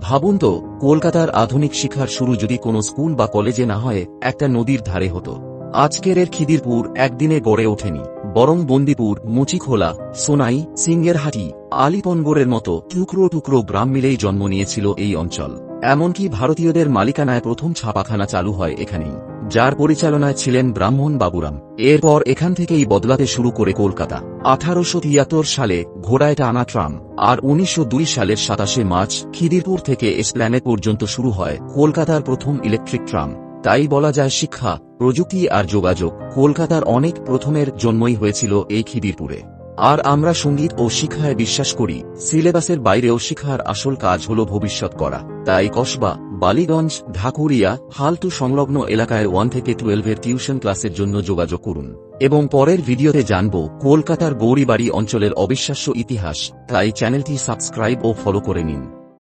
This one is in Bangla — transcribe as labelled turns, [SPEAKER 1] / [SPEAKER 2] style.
[SPEAKER 1] ভাবুন তো, কলকাতার আধুনিক শিক্ষার শুরু যদি কোনো স্কুল বা কলেজে না হয়, একটা নদীর ধারে হতো। আজকের খিদিরপুর একদিনে গড়ে ওঠেনি, বরং বন্দিপুর, মুচিখোলা, সোনাই, সিঙ্গেরহাটি, আলিপনগরের মতো টুকরো টুকরো গ্রাম মিলেই জন্ম নিয়েছিল এই অঞ্চল। এমনকি ভারতীয়দের মালিকানায় প্রথম ছাপাখানা চালু হয় এখানেই, যার পরিচালনায় ছিলেন ব্রাহ্মণ বাবুরাম। এরপর এখান থেকেই বদলাতে শুরু করে কলকাতা। 1873 সালে ঘোড়ায় টানা ট্রাম, আর 1902 সালের 27শে মার্চ খিদিরপুর থেকে এসপ্ল্যানেড পর্যন্ত শুরু হয় কলকাতার প্রথম ইলেকট্রিক ট্রাম। তাই বলা যায়, শিক্ষা, প্রযুক্তি আর যোগাযোগ, কলকাতার অনেক প্রথমের জন্মই হয়েছিল এই খিদিরপুরে। আর আমরা সঙ্গীত ও শিক্ষায় বিশ্বাস করি, সিলেবাসের বাইরেও শিক্ষার আসল কাজ হল ভবিষ্যৎ করা। তাই কসবা, বালিগঞ্জ, ঢাকুরিয়া, হালটু সংলগ্ন এলাকায় 1 থেকে 12 টিউশন ক্লাসের জন্য যোগাযোগ করুন। এবং পরের ভিডিওতে জানব কলকাতার গৌরীবাড়ি অঞ্চলের অবিশ্বাস্য ইতিহাস। তাই চ্যানেলটি সাবস্ক্রাইব ও ফলো করে নিন।